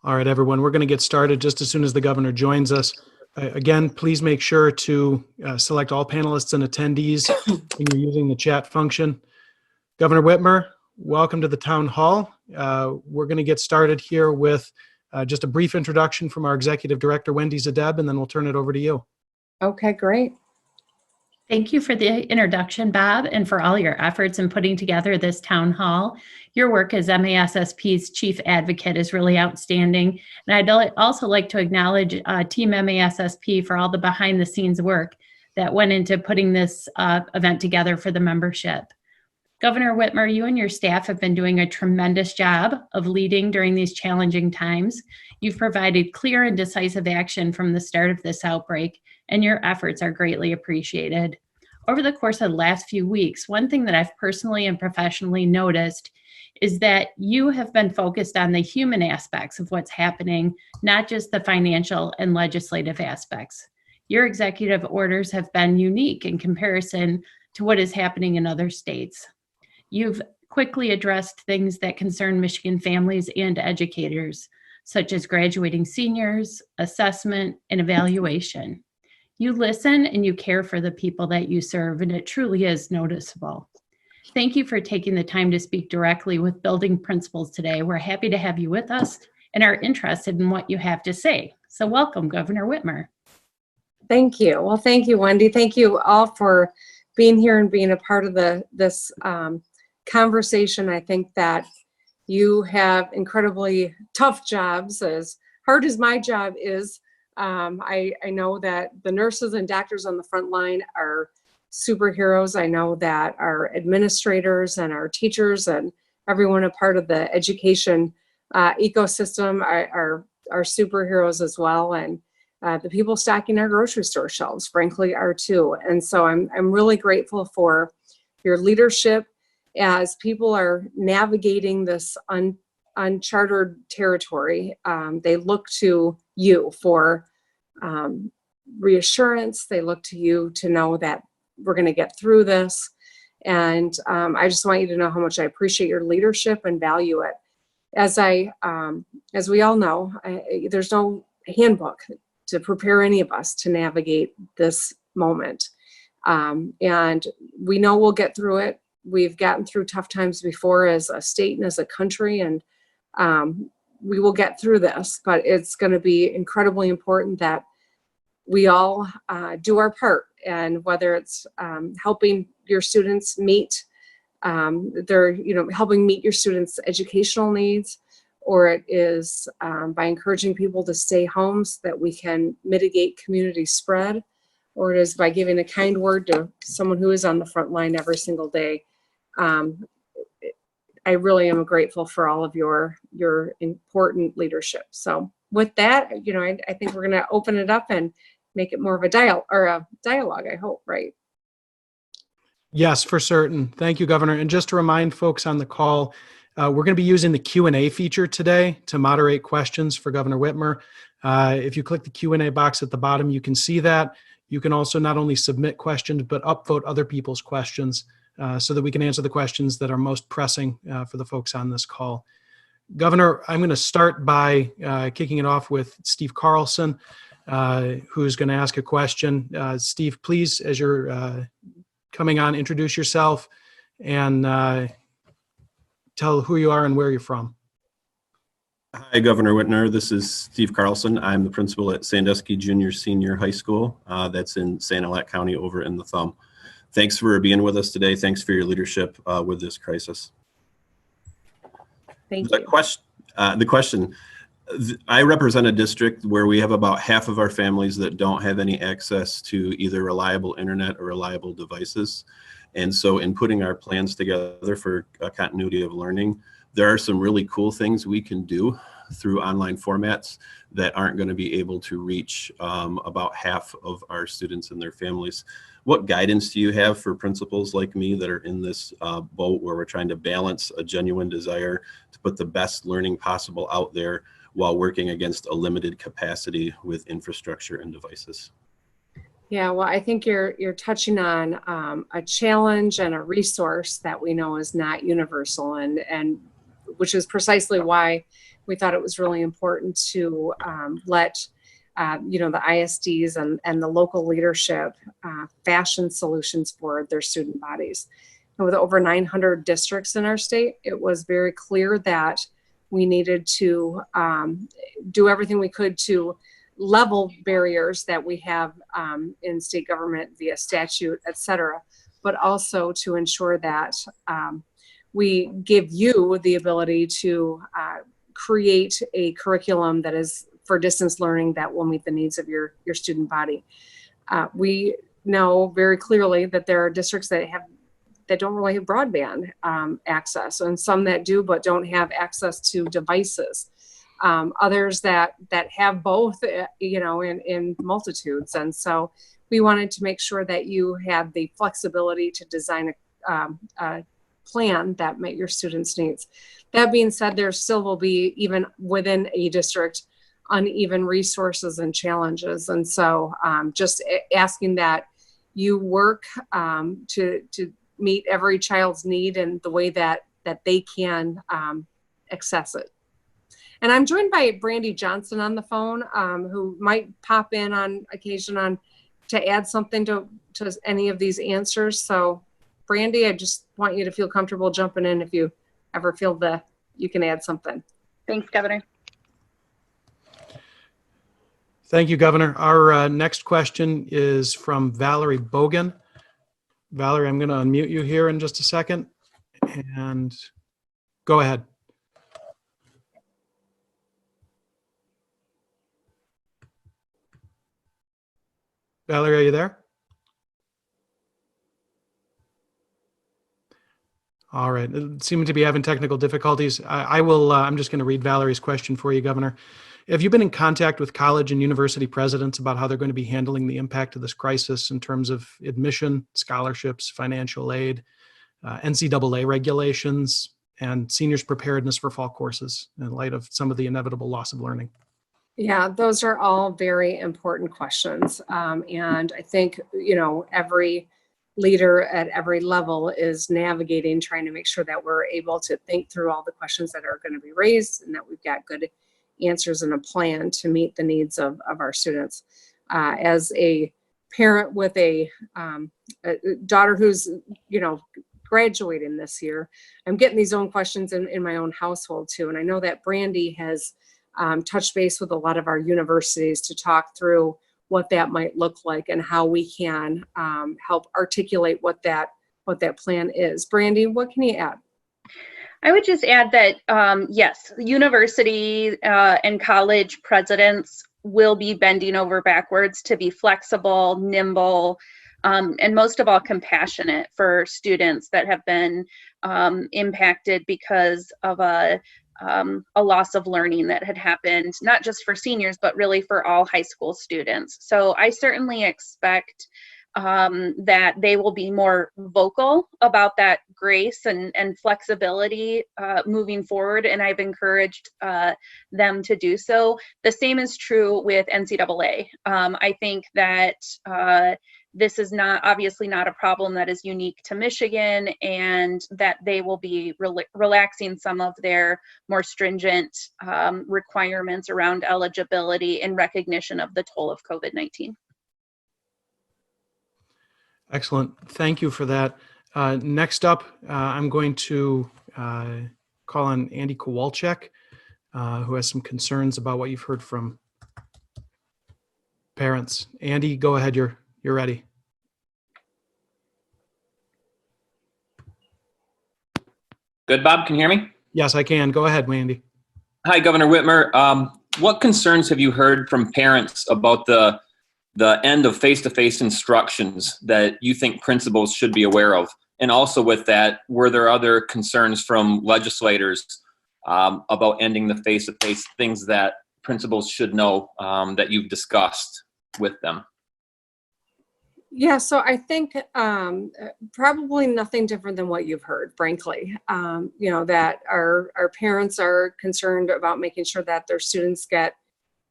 All right, everyone, we're going to get started just as soon as the governor joins us. Again, please make sure to select all panelists and attendees when you're using the chat function. Governor Whitmer, welcome to the town hall. We're going to get started here with just a brief introduction from our executive director, Wendy Zadeb, and then we'll turn it over to you. Okay, great. Thank you for the introduction, Bob, and for all your efforts in putting together this town hall. Your work as MASSP's chief advocate is really outstanding. And I'd also like to acknowledge Team MASSP for all the behind the scenes work that went into putting this event together for the membership. Governor Whitmer, you and your staff have been doing a tremendous job of leading during these challenging times. You've provided clear and decisive action from the start of this outbreak, and your efforts are greatly appreciated. Over the course of the last few weeks, one thing that I've personally and professionally noticed is that you have been focused on the human aspects of what's happening, not just the financial and legislative aspects. Your executive orders have been unique in comparison to what is happening in other states. You've quickly addressed things that concern Michigan families and educators, such as graduating seniors, assessment, and evaluation. You listen and you care for the people that you serve, and it truly is noticeable. Thank you for taking the time to speak directly with building principals today. We're happy to have you with us and are interested in what you have to say. So welcome, Governor Whitmer. Thank you. Well, thank you, Wendy. Thank you all for being here and being a part of this conversation. I think that you have incredibly tough jobs, as hard as my job is. I know that the nurses and doctors on the front line are superheroes. I know that our administrators and our teachers and everyone a part of the education ecosystem are superheroes as well. And the people stocking our grocery store shelves, frankly, are too. And so I'm really grateful for your leadership as people are navigating this uncharted territory. They look to you for reassurance. They look to you to know that we're going to get through this. And I just want you to know how much I appreciate your leadership and value it. As we all know, there's no handbook to prepare any of us to navigate this moment. And we know we'll get through it. We've gotten through tough times before as a state and as a country, and we will get through this, but it's going to be incredibly important that we all do our part. And whether it's helping your students meet helping meet your students' educational needs, or it is by encouraging people to stay home so that we can mitigate community spread, or it is by giving a kind word to someone who is on the front line every single day. I really am grateful for all of your important leadership. So with that, I think we're going to open it up and make it more of a dialogue, I hope, right? Yes, for certain. Thank you, Governor. And just to remind folks on the call, we're going to be using the Q&A feature today to moderate questions for Governor Whitmer. If you click the Q&A box at the bottom, you can see that. You can also not only submit questions, but upvote other people's questions so that we can answer the questions that are most pressing for the folks on this call. Governor, I'm going to start by kicking it off with Steve Carlson, who's going to ask a question. Steve, please, as you're coming on, introduce yourself and tell who you are and where you're from. Hi, Governor Whitmer. This is Steve Carlson. I'm the principal at Sandusky Junior Senior High School. That's in Sanilac County over in the Thumb. Thanks for being with us today. Thanks for your leadership with this crisis. Thank you. The question, I represent a district where we have about half of our families that don't have any access to either reliable internet or reliable devices. And so in putting our plans together for continuity of learning, there are some really cool things we can do through online formats that aren't going to be able to reach about half of our students and their families. What guidance do you have for principals like me that are in this boat where we're trying to balance a genuine desire to put the best learning possible out there while working against a limited capacity with infrastructure and devices? Yeah, well, I think you're touching on a challenge and a resource that we know is not universal, and which is precisely why we thought it was really important to let the ISDs and the local leadership fashion solutions for their student bodies. And with over 900 districts in our state, it was very clear that we needed to do everything we could to level barriers that we have in state government via statute, et cetera, but also to ensure that we give you the ability to create a curriculum that is for distance learning that will meet the needs of your student body. We know very clearly that there are districts that don't really have broadband access, and some that do but don't have access to devices. Others that have both, in multitudes. And so we wanted to make sure that you had the flexibility to design a plan that met your students' needs. That being said, there still will be, even within a district, uneven resources and challenges. And so just asking that you work to meet every child's need in the way that they can access it. And I'm joined by Brandy Johnson on the phone, who might pop in on occasion to add something to any of these answers. So Brandy, I just want you to feel comfortable jumping in if you ever feel you can add something. Thanks, Governor. Thank you, Governor. Our next question is from Valerie Bogan. Valerie, I'm going to unmute you here in just a second, and go ahead. Valerie, are you there? All right. Seeming to be having technical difficulties. I'm just going to read Valerie's question for you, Governor. Have you been in contact with college and university presidents about how they're going to be handling the impact of this crisis in terms of admission, scholarships, financial aid, NCAA regulations, and seniors' preparedness for fall courses in light of some of the inevitable loss of learning? Yeah, those are all very important questions. And I think, every leader at every level is navigating, trying to make sure that we're able to think through all the questions that are going to be raised and that we've got good answers and a plan to meet the needs of our students. As a parent with a daughter who's, graduating this year, I'm getting these own questions in my own household too. And I know that Brandy has touched base with a lot of our universities to talk through what that might look like and how we can help articulate what that plan is. Brandy, what can you add? I would just add that, yes, university and college presidents will be bending over backwards to be flexible, nimble, and most of all, compassionate for students that have been impacted because of a loss of learning that had happened, not just for seniors, but really for all high school students. So I certainly expect that they will be more vocal about that grace and flexibility moving forward, and I've encouraged them to do so. The same is true with NCAA. I think that this is obviously not a problem that is unique to Michigan, and that they will be relaxing some of their more stringent requirements around eligibility in recognition of the toll of COVID-19. Excellent. Thank you for that. Next up, I'm going to call on Andy Kowalczyk, who has some concerns about what you've heard from parents. Andy, go ahead. You're ready. Good, Bob. Can you hear me? Yes, I can. Go ahead, Andy. Hi, Governor Whitmer. What concerns have you heard from parents about the end of face-to-face instructions that you think principals should be aware of? And also with that, were there other concerns from legislators about ending the face-to-face, things that principals should know that you've discussed with them? Yeah, so I think probably nothing different than what you've heard, frankly. That our parents are concerned about making sure that their students get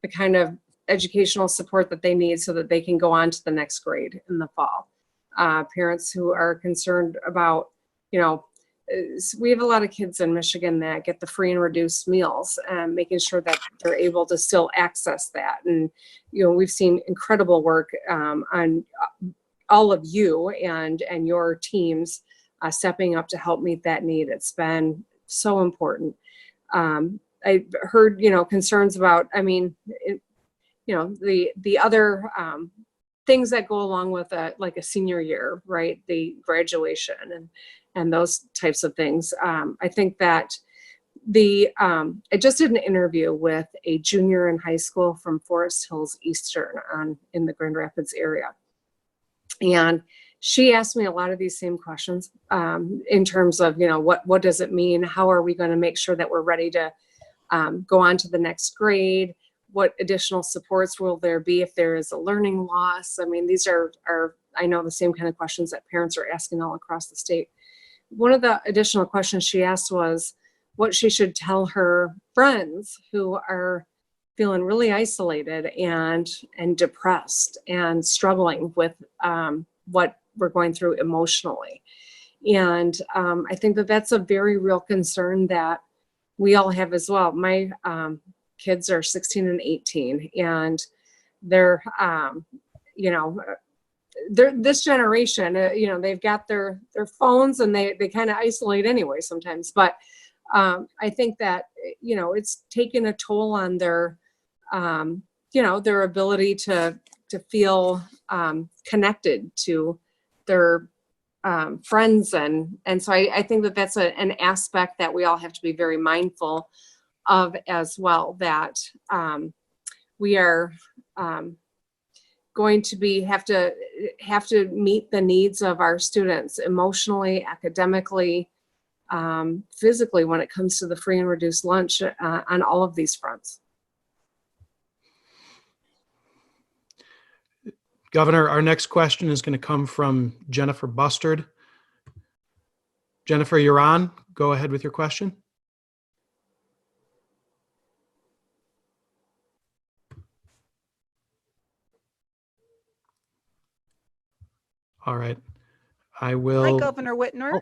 the kind of educational support that they need so that they can go on to the next grade in the fall. Parents who are concerned about, we have a lot of kids in Michigan that get the free and reduced meals, and making sure that they're able to still access that. And, we've seen incredible work on all of you and your teams stepping up to help meet that need. It's been so important. I heard, concerns about, the other things that go along with like a senior year, right? The graduation and those types of things. I think that I just did an interview with a junior in high school from Forest Hills Eastern in the Grand Rapids area. And she asked me a lot of these same questions in terms of, what does it mean? How are we going to make sure that we're ready to go on to the next grade? What additional supports will there be if there is a learning loss? These are I know, the same kind of questions that parents are asking all across the state. One of the additional questions she asked was what she should tell her friends who are feeling really isolated and depressed and struggling with what we're going through emotionally. And I think that that's a very real concern that we all have as well. My kids are 16 and 18, and they're, this generation, they've got their phones, and they kind of isolate anyway sometimes. But I think that, it's taken a toll on their, their ability to feel connected to their friends. And so I think that that's an aspect that we all have to be very mindful of as well, that we are going to have to meet the needs of our students emotionally, academically, physically, when it comes to the free and reduced lunch on all of these fronts. Governor, our next question is going to come from Jennifer Bustard. Jennifer, you're on. Go ahead with your question. All right. I will. Hi, Governor Whitmer. Oh,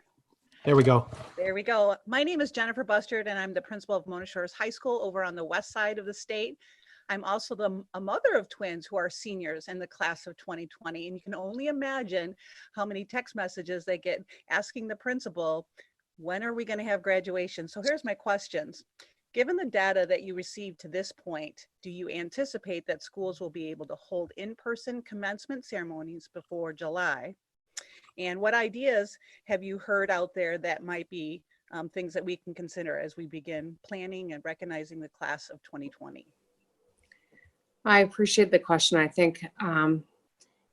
there we go. There we go. My name is Jennifer Bustard, and I'm the principal of Mona Shores High School over on the west side of the state. I'm also a mother of twins who are seniors in the class of 2020. And you can only imagine how many text messages they get asking the principal, when are we going to have graduation? So here's my questions. Given the data that you received to this point, do you anticipate that schools will be able to hold in-person commencement ceremonies before July? And what ideas have you heard out there that might be things that we can consider as we begin planning and recognizing the class of 2020? I appreciate the question. I think,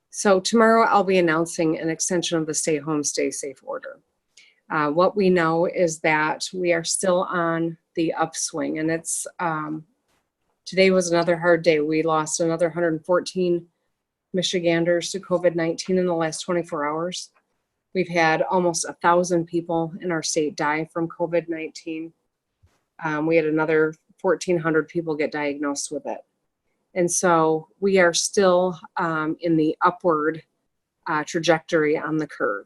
so tomorrow I'll be announcing an extension of the Stay Home, Stay Safe order. What we know is that we are still on the upswing, and it's, today was another hard day. We lost another 114 Michiganders to COVID-19 in the last 24 hours. We've had almost 1,000 people in our state die from COVID-19. We had another 1,400 people get diagnosed with it. And so we are still in the upward trajectory on the curve.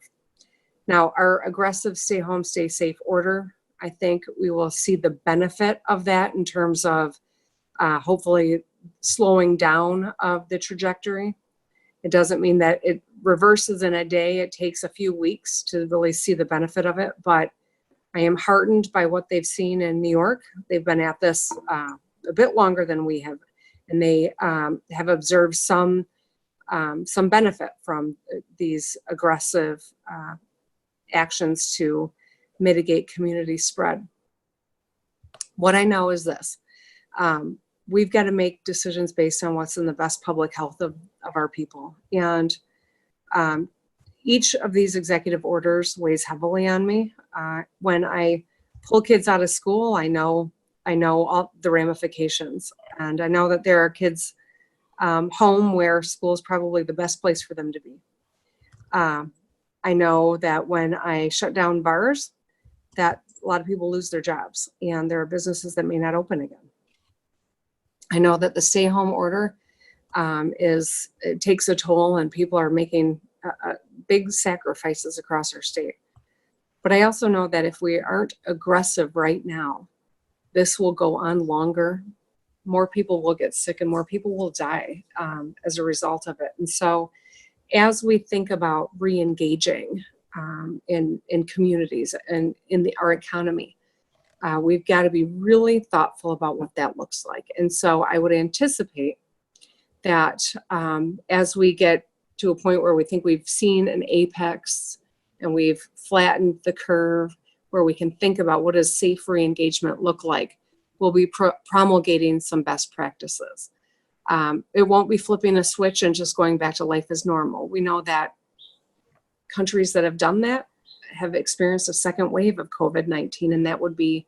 Now, our aggressive stay home, stay safe order, I think we will see the benefit of that in terms of hopefully slowing down of the trajectory. It doesn't mean that it reverses in a day. It takes a few weeks to really see the benefit of it. But I am heartened by what they've seen in New York. They've been at this a bit longer than we have. And they have observed some benefit from these aggressive actions to mitigate community spread. What I know is this, we've got to make decisions based on what's in the best public health of our people. And each of these executive orders weighs heavily on me. When I pull kids out of school, I know all the ramifications. And I know that there are kids home where school is probably the best place for them to be. I know that when I shut down bars, that a lot of people lose their jobs, and there are businesses that may not open again. I know that the stay home order it takes a toll, and people are making big sacrifices across our state. But I also know that if we aren't aggressive right now, this will go on longer. More people will get sick and more people will die as a result of it. And so as we think about re-engaging in communities and in our economy, we've got to be really thoughtful about what that looks like. And so I would anticipate that as we get to a point where we think we've seen an apex and we've flattened the curve, where we can think about what does safe re-engagement look like, we'll be promulgating some best practices. It won't be flipping a switch and just going back to life as normal. We know that countries that have done that have experienced a second wave of COVID-19, and that would be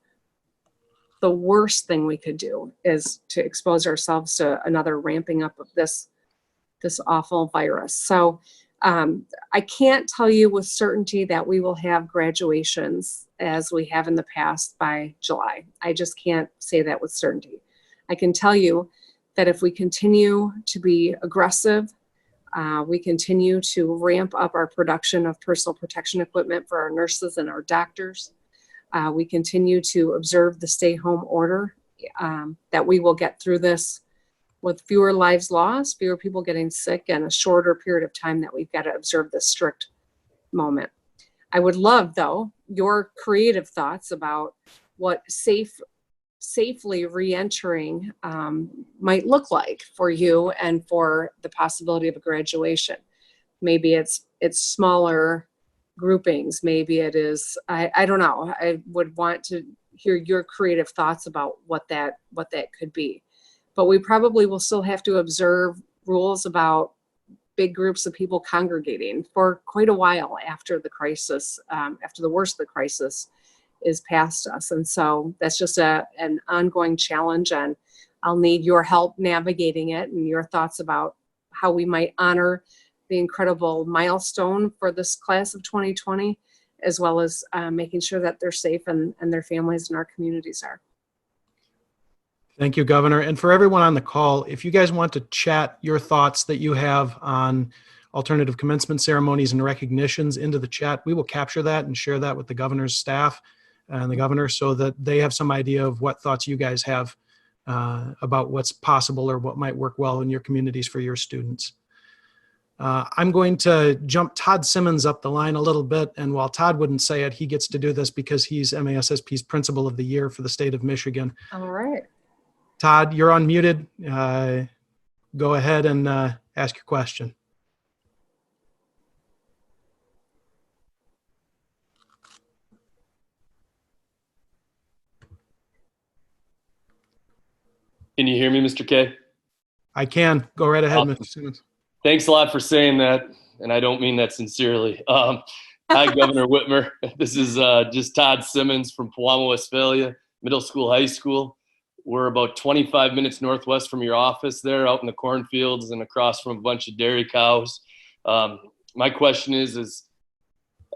the worst thing we could do, is to expose ourselves to another ramping up of this awful virus. So I can't tell you with certainty that we will have graduations as we have in the past by July. I just can't say that with certainty. I can tell you that if we continue to be aggressive, we continue to ramp up our production of personal protection equipment for our nurses and our doctors, we continue to observe the stay-home order, that we will get through this with fewer lives lost, fewer people getting sick, and a shorter period of time that we've got to observe this strict moment. I would love, though, your creative thoughts about what safely re-entering might look like for you and for the possibility of a graduation. Maybe it's smaller groupings. Maybe it is, I don't know. I would want to hear your creative thoughts about what that could be. But we probably will still have to observe rules about big groups of people congregating for quite a while after the crisis, after the worst of the crisis is past us. And so that's just an ongoing challenge, and I'll need your help navigating it and your thoughts about how we might honor the incredible milestone for this class of 2020, as well as making sure that they're safe and their families and our communities are. Thank you, Governor. And for everyone on the call, if you guys want to chat your thoughts that you have on alternative commencement ceremonies and recognitions into the chat, we will capture that and share that with the governor's staff and the governor, so that they have some idea of what thoughts you guys have about what's possible or what might work well in your communities for your students. I'm going to jump Todd Simmons up the line a little bit, and while Todd wouldn't say it, he gets to do this because he's MASSP's Principal of the Year for the state of Michigan. All right. Todd, you're unmuted. Go ahead and ask your question. Can you hear me, Mr. K? I can. Go right ahead, Awesome. Mr. Simmons. Thanks a lot for saying that, and I don't mean that sincerely. Hi, Governor Whitmer. This is just Todd Simmons from Pewamo, Westphalia, middle school, high school. We're about 25 minutes northwest from your office there, out in the cornfields and across from a bunch of dairy cows. My question is,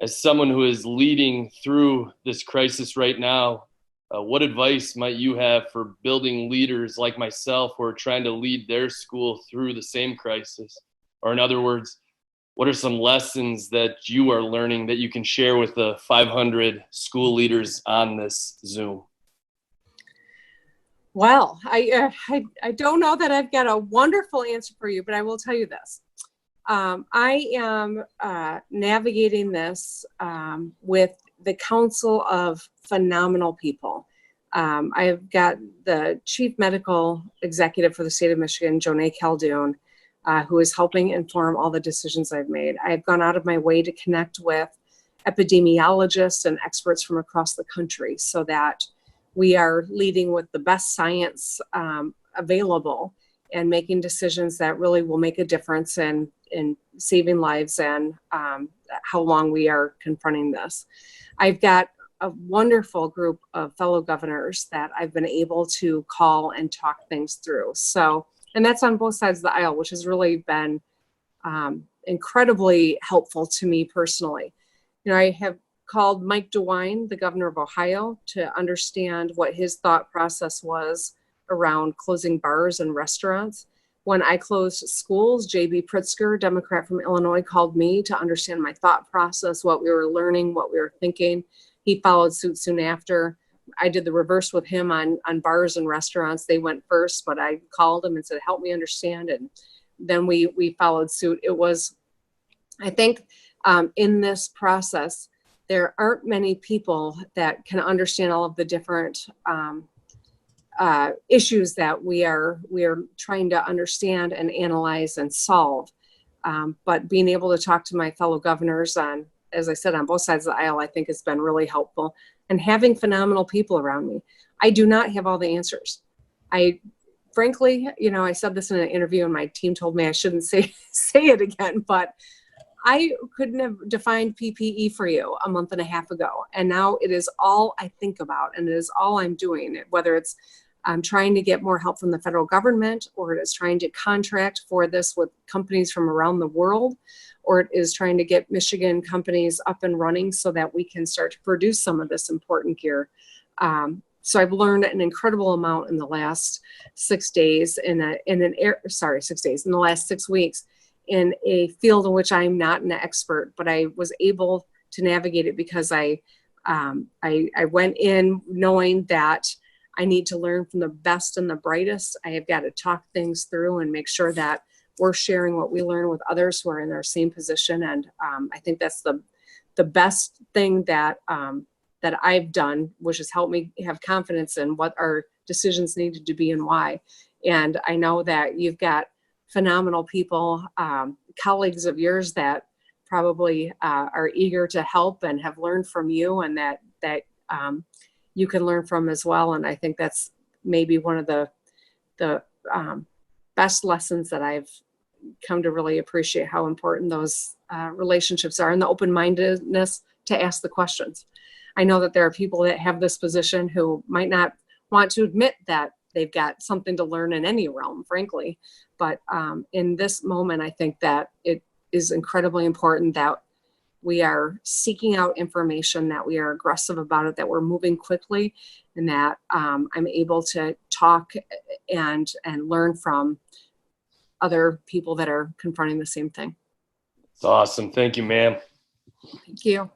as someone who is leading through this crisis right now, what advice might you have for building leaders like myself who are trying to lead their school through the same crisis? Or in other words, what are some lessons that you are learning that you can share with the 500 school leaders on this Zoom? Well, I don't know that I've got a wonderful answer for you, but I will tell you this. I am navigating this with the counsel of phenomenal people. I've got the chief medical executive for the state of Michigan, Jonay Caldoun, who is helping inform all the decisions I've made. I've gone out of my way to connect with epidemiologists and experts from across the country so that we are leading with the best science available and making decisions that really will make a difference in saving lives and how long we are confronting this. I've got a wonderful group of fellow governors that I've been able to call and talk things through. So, and that's on both sides of the aisle, which has really been incredibly helpful to me personally. You know, I have called Mike DeWine, the governor of Ohio, to understand what his thought process was around closing bars and restaurants. When I closed schools, J.B. Pritzker, Democrat from Illinois, called me to understand my thought process, what we were learning, what we were thinking. He followed suit soon after. I did the reverse with him on bars and restaurants. They went first, but I called him and said, help me understand. And then we followed suit. It was, I think, in this process, there aren't many people that can understand all of the different issues that we are trying to understand and analyze and solve. But being able to talk to my fellow governors on, as I said, on both sides of the aisle, I think has been really helpful. And having phenomenal people around me. I do not have all the answers. Frankly, I said this in an interview and my team told me I shouldn't say it again, but I couldn't have defined PPE for you a month and a half ago. And now it is all I think about, and it is all I'm doing, whether it's trying to get more help from the federal government, or it is trying to contract for this with companies from around the world, or it is trying to get Michigan companies up and running so that we can start to produce some of this important gear. So I've learned an incredible amount in the last 6 days in the last 6 weeks in a field in which I'm not an expert, but I was able to navigate it because I went in knowing that I need to learn from the best and the brightest. I have got to talk things through and make sure that we're sharing what we learn with others who are in our same position. And I think that's the best thing that I've done, which has helped me have confidence in what our decisions needed to be and why. And I know that you've got phenomenal people, colleagues of yours that probably are eager to help and have learned from you, and that you can learn from as well. And I think that's maybe one of the best lessons that I've come to really appreciate, how important those relationships are, and the open-mindedness to ask the questions. I know that there are people that have this position who might not want to admit that they've got something to learn in any realm, frankly. But in this moment, I think that it is incredibly important that we are seeking out information, that we are aggressive about it, that we're moving quickly, and that I'm able to talk and learn from other people that are confronting the same thing. It's awesome. Thank you, ma'am. Thank you.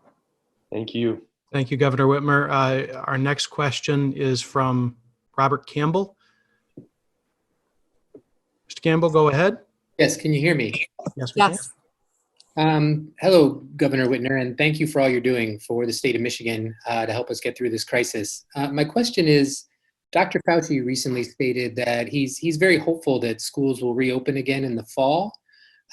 Thank you. Thank you, Governor Whitmer. Our next question is from Robert Campbell. Mr. Campbell, go ahead. Yes, can you hear me? Yes, we can. Yes. Hello, Governor Whitmer, and thank you for all you're doing for the state of Michigan to help us get through this crisis. My question is, Dr. Fauci recently stated that he's very hopeful that schools will reopen again in the fall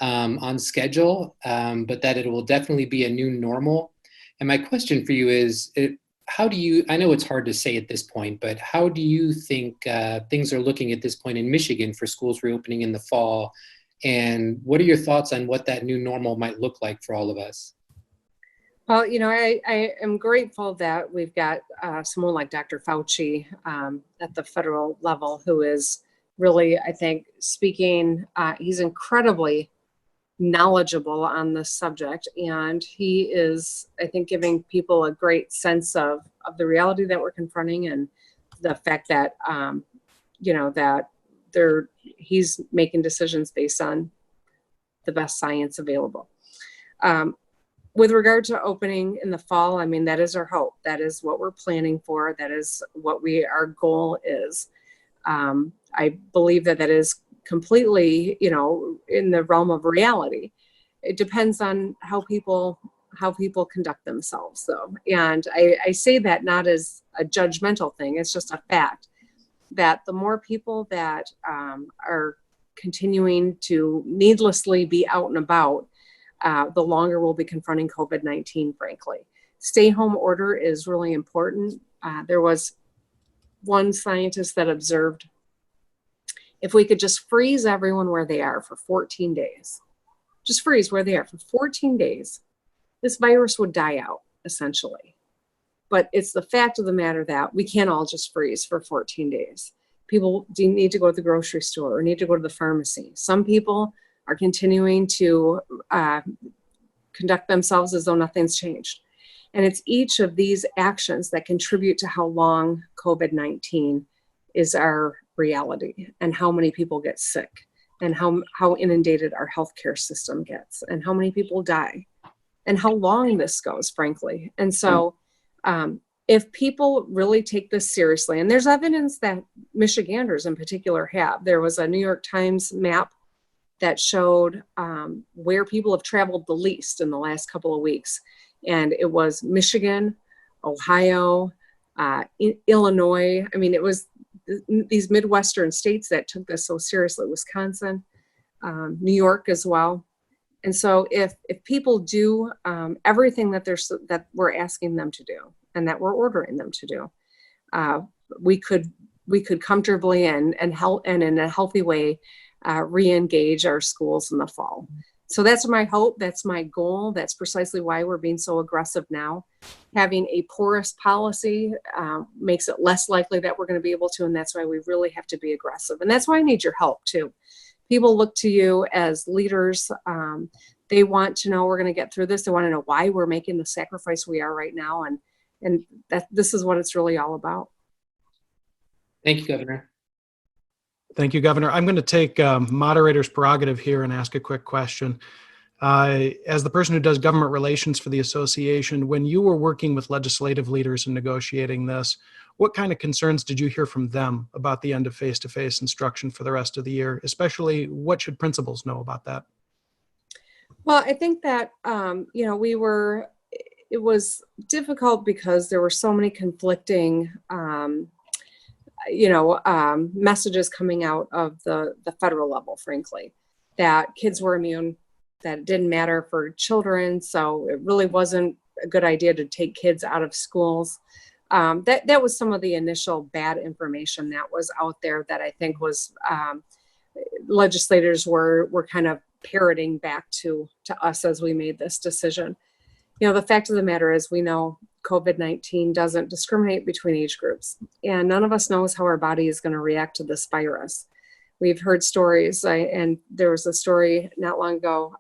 on schedule, but that it will definitely be a new normal. And my question for you is, I know it's hard to say at this point, but how do you think things are looking at this point in Michigan for schools reopening in the fall? And what are your thoughts on what that new normal might look like for all of us? Well, I am grateful that we've got someone like Dr. Fauci at the federal level who is really, I think, speaking, he's incredibly knowledgeable on this subject, and he is, I think, giving people a great sense of the reality that we're confronting, and the fact that that he's making decisions based on the best science available. With regard to opening in the fall, I mean, that is our hope. That is what we're planning for. That is what our goal is. I believe that is completely, in the realm of reality. It depends on how people conduct themselves, though. And I say that not as a judgmental thing. It's just a fact that the more people that are continuing to needlessly be out and about, the longer we'll be confronting COVID-19, frankly. Stay home order is really important. There was one scientist that observed, if we could just freeze everyone where they are for 14 days, just freeze where they are for 14 days, this virus would die out, essentially. But it's the fact of the matter that we can't all just freeze for 14 days. People do need to go to the grocery store or need to go to the pharmacy. Some people are continuing to conduct themselves as though nothing's changed. And it's each of these actions that contribute to how long COVID-19 is our reality and how many people get sick. and how inundated our healthcare system gets and how many people die and how long this goes, frankly. And so if people really take this seriously, and there's evidence that Michiganders in particular have, there was a New York Times map that showed where people have traveled the least in the last couple of weeks. And it was Michigan, Ohio, Illinois. I mean, it was these Midwestern states that took this so seriously, Wisconsin, New York as well. And so if people do everything that we're asking them to do and that we're ordering them to do, we could comfortably and in a healthy way re-engage our schools in the fall. So that's my hope. That's my goal. That's precisely why we're being so aggressive now. Having a porous policy makes it less likely that we're going to be able to, and that's why we really have to be aggressive. And that's why I need your help too. People look to you as leaders. They want to know we're going to get through this. They want to know why we're making the sacrifice we are right now, and that this is what it's really all about. Thank you, Governor. Thank you, Governor. I'm going to take moderator's prerogative here and ask a quick question. As the person who does government relations for the association, when you were working with legislative leaders and negotiating this, what kind of concerns did you hear from them about the end of face-to-face instruction for the rest of the year? Especially, what should principals know about that? Well, I think that, it was difficult because there were so many conflicting messages coming out of the federal level, frankly, that kids were immune, that it didn't matter for children. So it really wasn't a good idea to take kids out of schools. That was some of the initial bad information that was out there that I think was legislators were kind of parroting back to us as we made this decision. The fact of the matter is we know COVID-19 doesn't discriminate between age groups, and none of us knows how our body is going to react to this virus. We've heard stories, and there was a story not long ago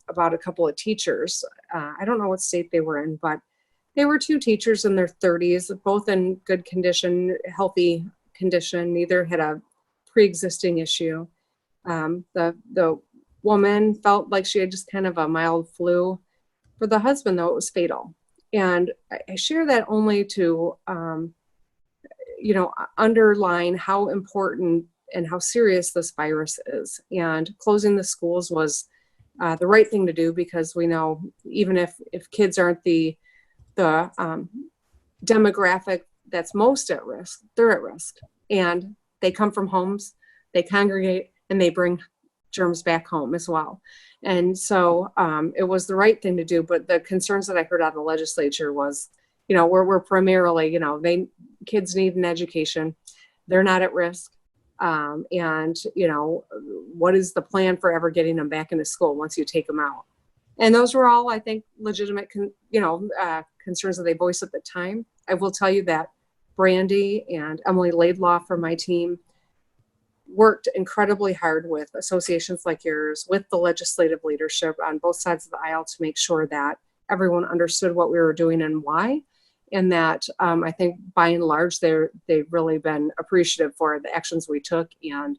about a couple of teachers. I don't know what state they were in, but they were two teachers in their 30s, both in good condition, healthy condition. Neither had a pre-existing issue. The woman felt like she had just kind of a mild flu. For the husband, though, it was fatal. And I share that only to, underline how important and how serious this virus is. And closing the schools was the right thing to do, because we know even if kids aren't the demographic that's most at risk, they're at risk. And they come from homes, they congregate, and they bring germs back home as well. And so it was the right thing to do. But the concerns that I heard out of the legislature was, we're primarily, kids need an education. They're not at risk. And what is the plan for ever getting them back into school once you take them out? And those were all, I think, legitimate, concerns that they voiced at the time. I will tell you that Brandy and Emily Laidlaw from my team worked incredibly hard with associations like yours, with the legislative leadership on both sides of the aisle, to make sure that everyone understood what we were doing and why. And that I think by and large, they've really been appreciative for the actions we took and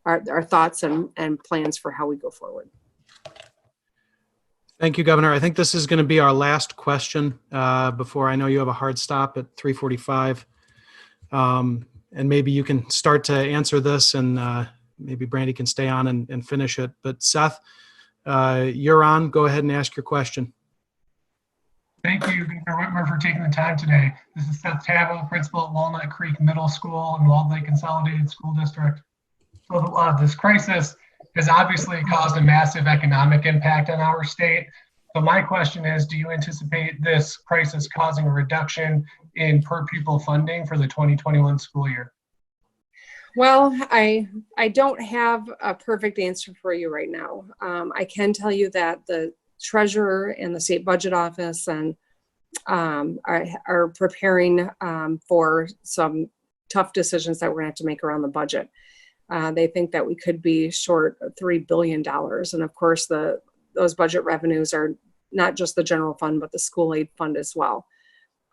our thoughts and plans for how we go forward. Thank you, Governor. I think this is going to be our last question before I know you have a hard stop at 3:45. And maybe you can start to answer this, and maybe Brandy can stay on and finish it. But Seth, you're on. Go ahead and ask your question. Thank you, Governor Whitmer, for taking the time today. This is Seth Tavo, principal at Walnut Creek Middle School in Walled Lake Consolidated School District. So this crisis has obviously caused a massive economic impact on our state. So my question is, do you anticipate this crisis causing a reduction in per pupil funding for the 2021 school year? Well, I don't have a perfect answer for you right now. I can tell you that the treasurer and the state budget office and are preparing for some tough decisions that we're going to have to make around the budget. They think that we could be short $3 billion. And of course, those budget revenues are not just the general fund, but the school aid fund as well.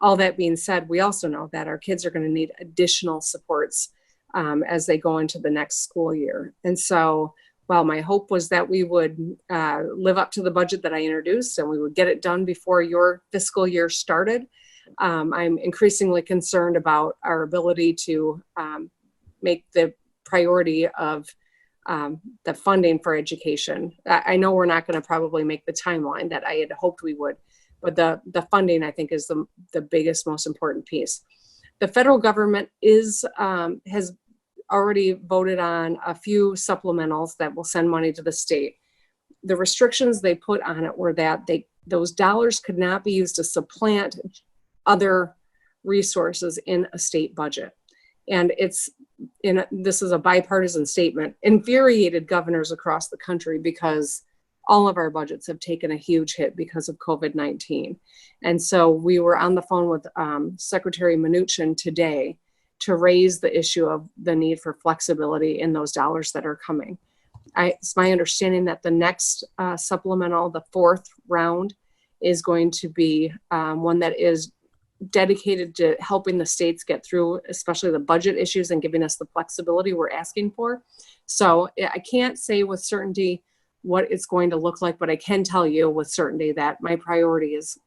All that being said, we also know that our kids are going to need additional supports as they go into the next school year. And so while my hope was that we would live up to the budget that I introduced and we would get it done before your fiscal year started, I'm increasingly concerned about our ability to make the priority of the funding for education. I know we're not going to probably make the timeline that I had hoped we would, but the funding, I think, is the biggest, most important piece. The federal government has already voted on a few supplementals that will send money to the state. The restrictions they put on it were that those dollars could not be used to supplant other resources in a state budget. And this is a bipartisan statement, infuriated governors across the country because all of our budgets have taken a huge hit because of COVID-19. And so we were on the phone with Secretary Mnuchin today to raise the issue of the need for flexibility in those dollars that are coming. It's my understanding that the next supplemental, the fourth round, is going to be one that is dedicated to helping the states get through, especially the budget issues, and giving us the flexibility we're asking for. So I can't say with certainty what it's going to look like, but I can tell you with certainty that my priority is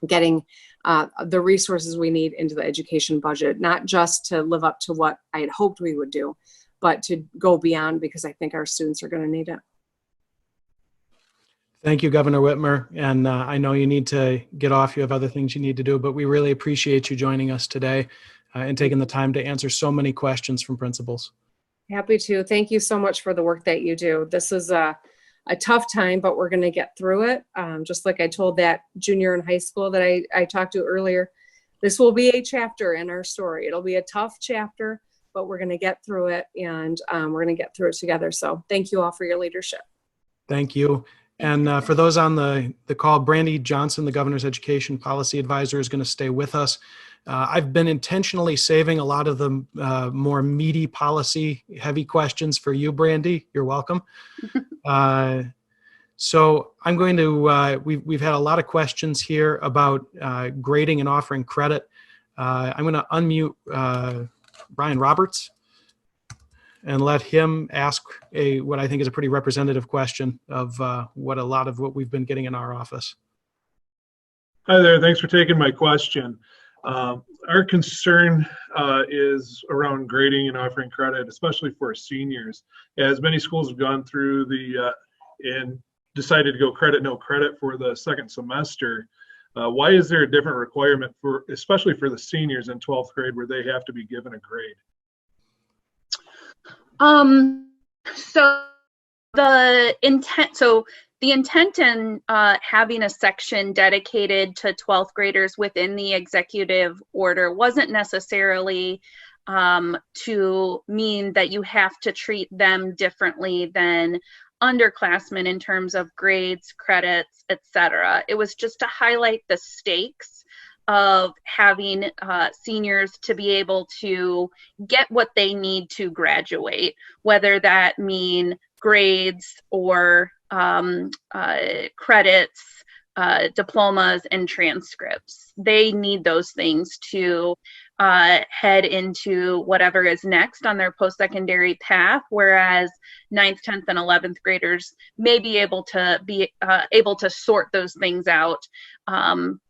getting the resources we need into the education budget, not just to live up to what I had hoped we would do, but to go beyond, because I think our students are going to need it. Thank you, Governor Whitmer. And I know you need to get off. You have other things you need to do, but we really appreciate you joining us today and taking the time to answer so many questions from principals. Happy to. Thank you so much for the work that you do. This is a tough time, but we're going to get through it. Just like I told that junior in high school that I talked to earlier, this will be a chapter in our story. It'll be a tough chapter, but we're going to get through it, and we're going to get through it together. So thank you all for your leadership. Thank you. And for those on the call, Brandy Johnson, the governor's education policy advisor, is going to stay with us. I've been intentionally saving a lot of the more meaty policy heavy questions for you, Brandy. You're welcome. So I'm going to, we've had a lot of questions here about grading and offering credit. I'm going to unmute Brian Roberts and let him ask what I think is a pretty representative question of what a lot of what we've been getting in our office. Hi there, thanks for taking my question. Our concern is around grading and offering credit, especially for seniors. As many schools have gone through and decided to go credit, no credit for the second semester, why is there a different requirement especially for the seniors in 12th grade, where they have to be given a grade? So the intent in having a section dedicated to 12th graders within the executive order wasn't necessarily to mean that you have to treat them differently than underclassmen in terms of grades, credits, etc. It was just to highlight the stakes of having seniors to be able to get what they need to graduate, whether that mean grades or credits, diplomas, and transcripts. They need those things to head into whatever is next on their post-secondary path, whereas 9th, 10th, and 11th graders may be able to sort those things out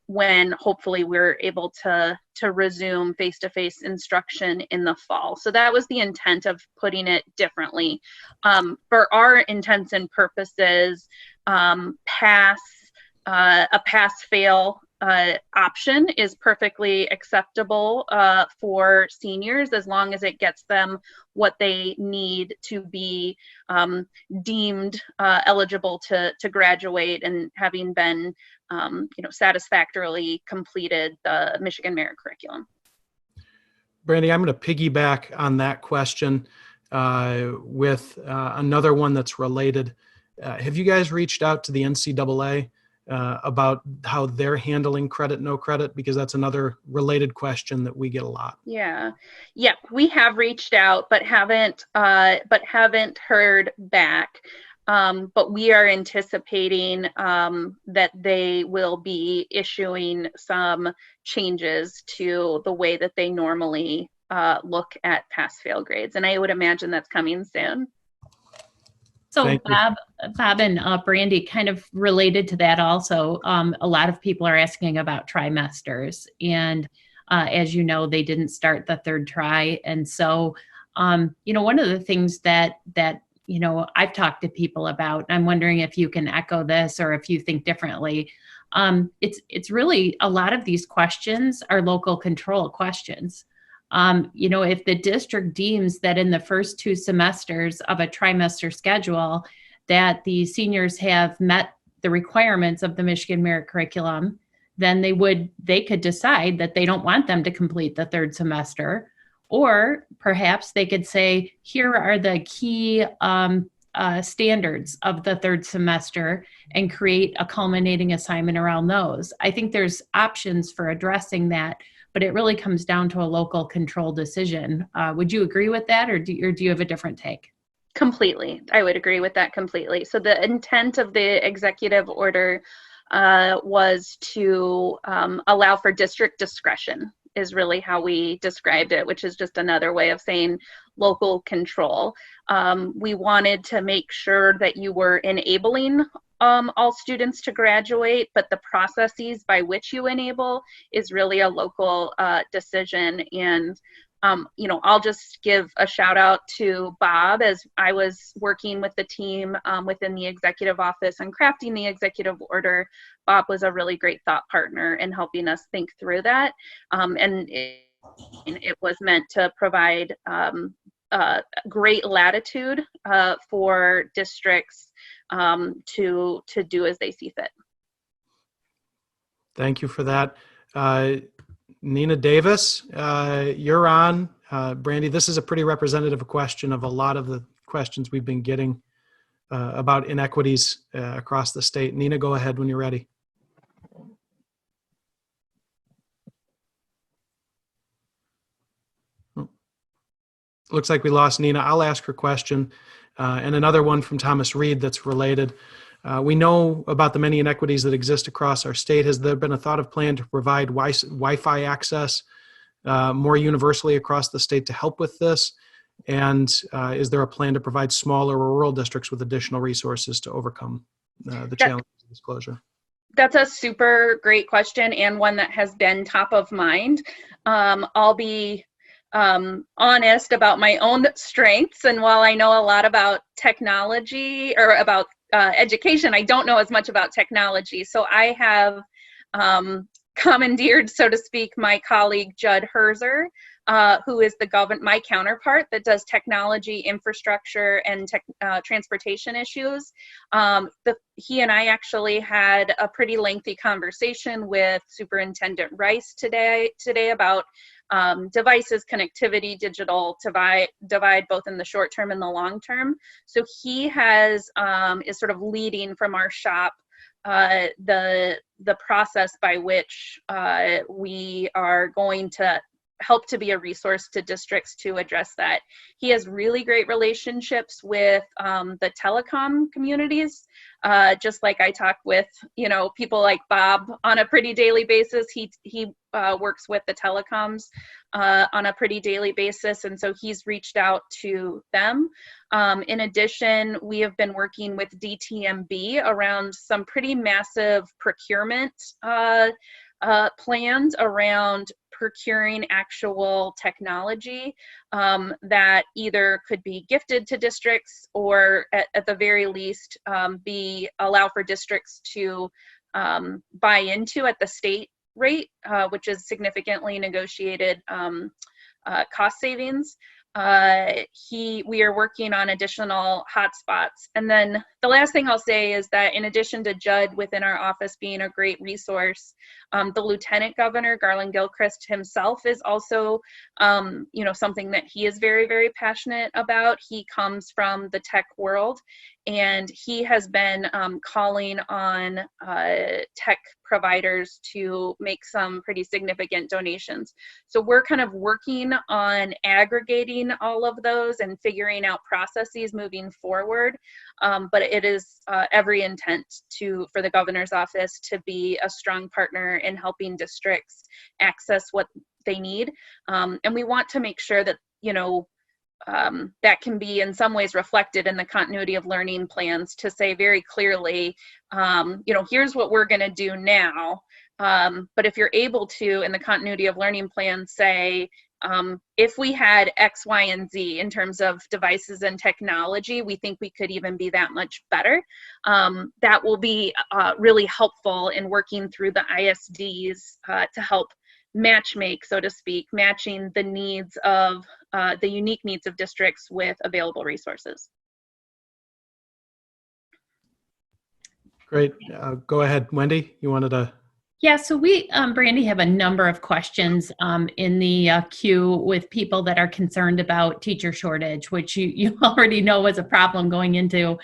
when hopefully we're able to resume face-to-face instruction in the fall. So that was the intent of putting it differently. For our intents and purposes, a pass-fail option is perfectly acceptable for seniors, as long as it gets them what they need to be deemed eligible to graduate, and having been satisfactorily completed the Michigan Merit Curriculum. Brandy, I'm going to piggyback on that question with another one that's related. Have you guys reached out to the NCAA about how they're handling credit, no credit? Because that's another related question that we get a lot. Yeah, we have reached out, but haven't heard back. But we are anticipating that they will be issuing some changes to the way that they normally look at pass-fail grades. And I would imagine that's coming soon. So Thank you. Bob and Brandy, kind of related to that also, a lot of people are asking about trimesters. And as you know, they didn't start the third try. And so, one of the things that I've talked to people about, and I'm wondering if you can echo this or if you think differently. It's really, a lot of these questions are local control questions. If the district deems that in the first 2 semesters of a trimester schedule that the seniors have met the requirements of the Michigan Merit Curriculum, then they could decide that they don't want them to complete the 3rd semester. Or perhaps they could say, here are the key standards of the 3rd semester, and create a culminating assignment around those. I think there's options for addressing that, but it really comes down to a local control decision. Would you agree with that, or do you have a different take? Completely. I would agree with that completely. So the intent of the executive order was to allow for district discretion, is really how we described it, which is just another way of saying local control. We wanted to make sure that you were enabling all students to graduate, but the processes by which you enable is really a local decision. And I'll just give a shout out to Bob, as I was working with the team within the executive office and crafting the executive order. Bob was a really great thought partner in helping us think through that. And it was meant to provide great latitude for districts to do as they see fit. Thank you for that. Nina Davis, you're on. Brandy, this is a pretty representative question of a lot of the questions we've been getting about inequities across the state. Nina, go ahead when you're ready. Looks like we lost Nina. I'll ask her question. And another one from Thomas Reed that's related. We know about the many inequities that exist across our state. Has there been a thought of plan to provide Wi-Fi access more universally across the state to help with this? And is there a plan to provide smaller or rural districts with additional resources to overcome the challenges of this closure? That's a super great question, and one that has been top of mind. I'll be honest about my own strengths, and while I know a lot about technology or about education, I don't know as much about technology. So I have commandeered, so to speak, my colleague Judd Herzer, who is my counterpart that does technology, infrastructure, and transportation issues. He and I actually had a pretty lengthy conversation with Superintendent Rice today about devices, connectivity, digital divide, both in the short term and the long term. So he is sort of leading from our shop the process by which we are going to help to be a resource to districts to address that. He has really great relationships with the telecom communities. Just like I talk with, people like Bob on a pretty daily basis, he works with the telecoms on a pretty daily basis. And so he's reached out to them. In addition, we have been working with DTMB around some pretty massive procurement plans around procuring actual technology that either could be gifted to districts or at the very least allow for districts to buy into at the state rate, which is significantly negotiated cost savings. We are working on additional hotspots. And then the last thing I'll say is that in addition to Judd within our office being a great resource, the Lieutenant Governor, Garland Gilchrist himself, is also, something that he is very, very passionate about. He comes from the tech world, and he has been calling on tech providers to make some pretty significant donations. So we're kind of working on aggregating all of those and figuring out processes moving forward. But it is every intent for the governor's office to be a strong partner in helping districts access what they need. And we want to make sure that, that can be in some ways reflected in the continuity of learning plans to say very clearly, here's what we're going to do now. But if you're able to, in the continuity of learning plan, say, if we had X, Y, and Z in terms of devices and technology, we think we could even be that much better. That will be really helpful in working through the ISDs to help matchmake, so to speak, matching the needs of the unique needs of districts with available resources. Great. Go ahead, Wendy. You wanted to? Yeah, so we, Brandy, have a number of questions in the queue with people that are concerned about teacher shortage, which you already know was a problem going into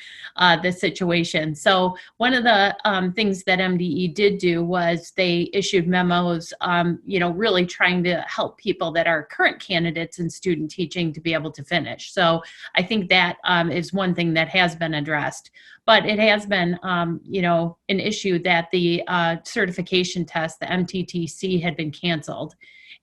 this situation. So one of the things that MDE did do was they issued memos, really trying to help people that are current candidates in student teaching to be able to finish. So I think that is one thing that has been addressed. But it has been, an issue that the certification test, the MTTC, had been canceled.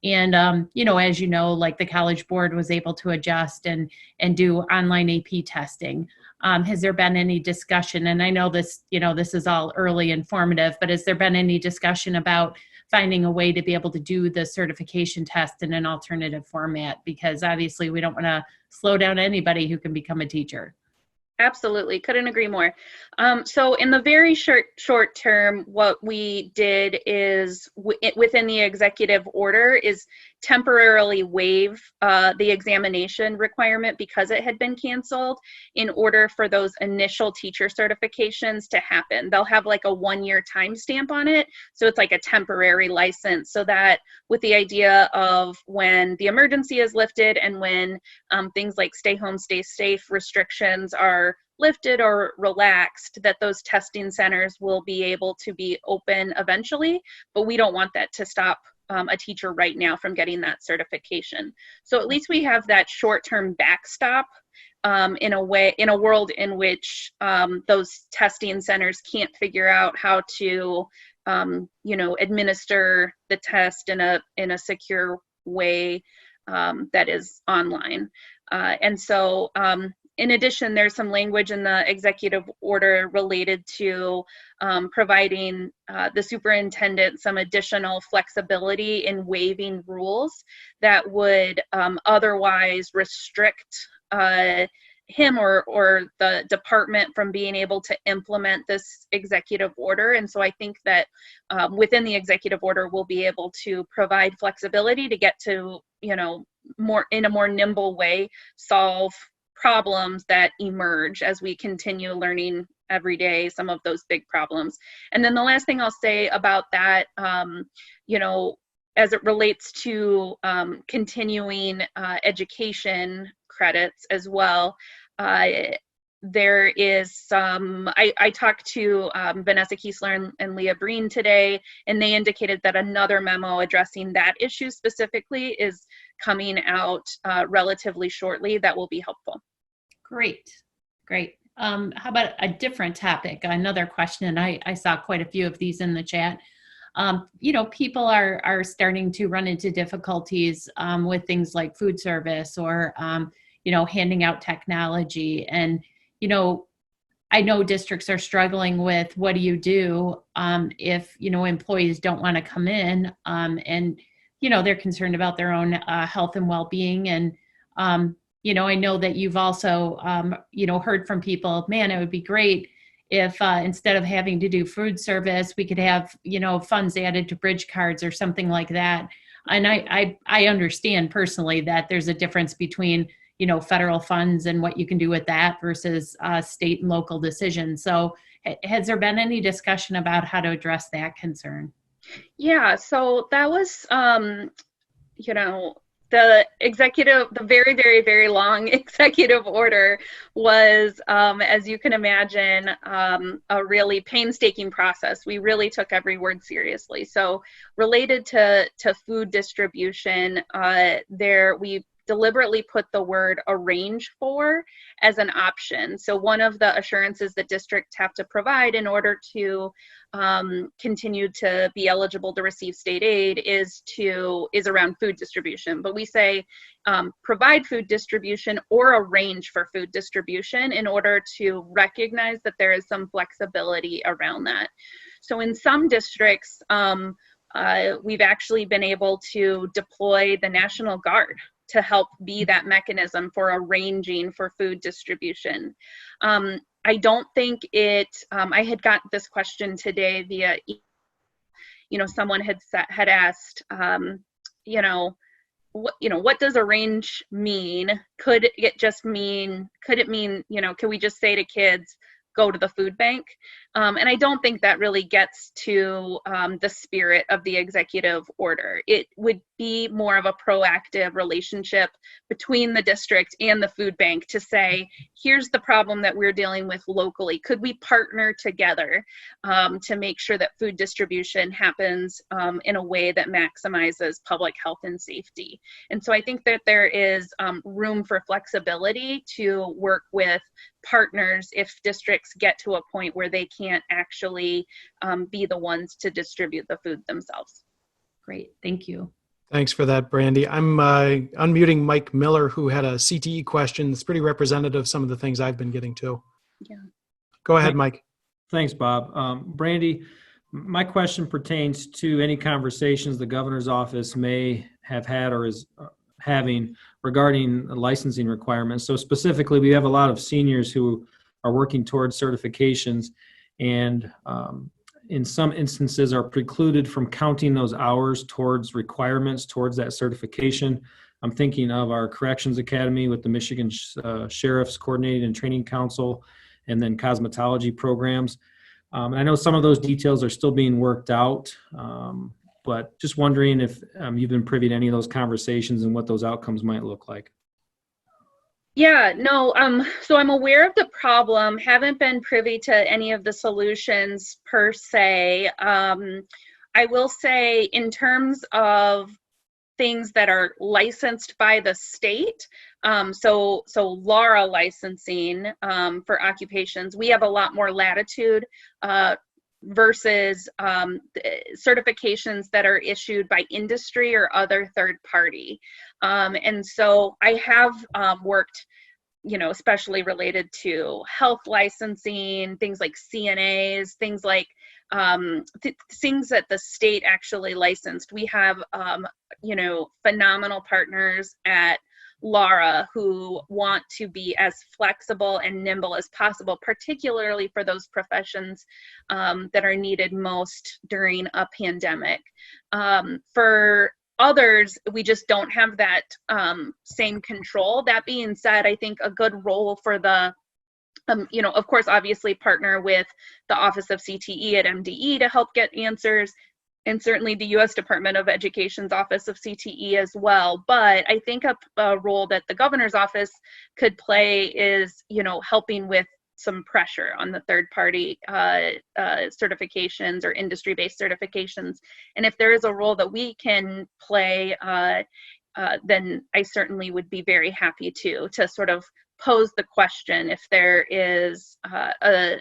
And, as you know, like the College Board was able to adjust and do online AP testing. Has there been any discussion? And I know this, this is all early informative, but has there been any discussion about finding a way to be able to do the certification test in an alternative format? Because obviously we don't want to slow down anybody who can become a teacher. Absolutely, couldn't agree more. So in the very short term, what we did is within the executive order is temporarily waive the examination requirement because it had been canceled in order for those initial teacher certifications to happen. They'll have like a 1-year timestamp on it. So it's like a temporary license, so that with the idea of when the emergency is lifted and when things like stay home, stay safe restrictions are lifted or relaxed, that those testing centers will be able to be open eventually, but we don't want that to stop a teacher right now from getting that certification. So at least we have that short-term backstop in a world in which those testing centers can't figure out how to, administer the test in a secure way that is online. And so in addition, there's some language in the executive order related to providing the superintendent some additional flexibility in waiving rules that would otherwise restrict him or the department from being able to implement this executive order. And so I think that within the executive order, we'll be able to provide flexibility to get to, more in a more nimble way, solve problems that emerge as we continue learning every day, some of those big problems. And then the last thing I'll say about that, as it relates to continuing education credits as well, there is some, I talked to Vanessa Kiesler and Leah Breen today, and they indicated that another memo addressing that issue specifically is coming out relatively shortly. That will be helpful. Great. How about a different topic? Another question, and I saw quite a few of these in the chat. People are starting to run into difficulties with things like food service or, handing out technology. And, I know districts are struggling with what do you do if, employees don't want to come in and, they're concerned about their own health and well-being. And, I know that you've also, heard from people, man, it would be great if instead of having to do food service, we could have, funds added to bridge cards or something like that. And I understand personally that there's a difference between, federal funds and what you can do with that versus state and local decisions. So has there been any discussion about how to address that concern? Yeah, so that was, the very, very, very long executive order was, as you can imagine, a really painstaking process. We really took every word seriously. So related to food distribution, we deliberately put the word arrange for as an option. So one of the assurances that districts have to provide in order to continue to be eligible to receive state aid is around food distribution. But we say provide food distribution or arrange for food distribution in order to recognize that there is some flexibility around that. So in some districts, we've actually been able to deploy the National Guard to help be that mechanism for arranging for food distribution. I don't think I had got this question today via, someone had asked, what does arrange mean? Could it mean, can we just say to kids, go to the food bank? And I don't think that really gets to the spirit of the executive order. It would be more of a proactive relationship between the district and the food bank to say, here's the problem that we're dealing with locally. Could we partner together to make sure that food distribution happens in a way that maximizes public health and safety? And so I think that there is room for flexibility to work with partners if districts get to a point where they can't actually be the ones to distribute the food themselves. Great, thank you. Thanks for that, Brandy. I'm unmuting Mike Miller, who had a CTE question that's pretty representative of some of the things I've been getting to. Yeah. Go ahead, Mike. Thanks, Bob. Brandy, my question pertains to any conversations the governor's office may have had or is having regarding licensing requirements. So specifically, we have a lot of seniors who are working towards certifications and in some instances are precluded from counting those hours towards requirements towards that certification. I'm thinking of our Corrections Academy with the Michigan Sheriff's Coordinating and Training Council, and then cosmetology programs. And I know some of those details are still being worked out, but just wondering if you've been privy to any of those conversations and what those outcomes might look like. Yeah, no, so I'm aware of the problem, haven't been privy to any of the solutions per se. I will say in terms of things that are licensed by the state, so LARA licensing for occupations, we have a lot more latitude versus certifications that are issued by industry or other third party. And so I have worked, especially related to health licensing, things like CNAs, things like things that the state actually licensed. We have, phenomenal partners at LARA who want to be as flexible and nimble as possible, particularly for those professions that are needed most during a pandemic. For others, we just don't have that same control. That being said, I think a good role for the of course, obviously partner with the Office of CTE at MDE to help get answers, and certainly the U.S. Department of Education's Office of CTE as well. But I think a role that the governor's office could play is, helping with some pressure on the third-party certifications or industry-based certifications. And if there is a role that we can play, then I certainly would be very happy to sort of pose the question if there is an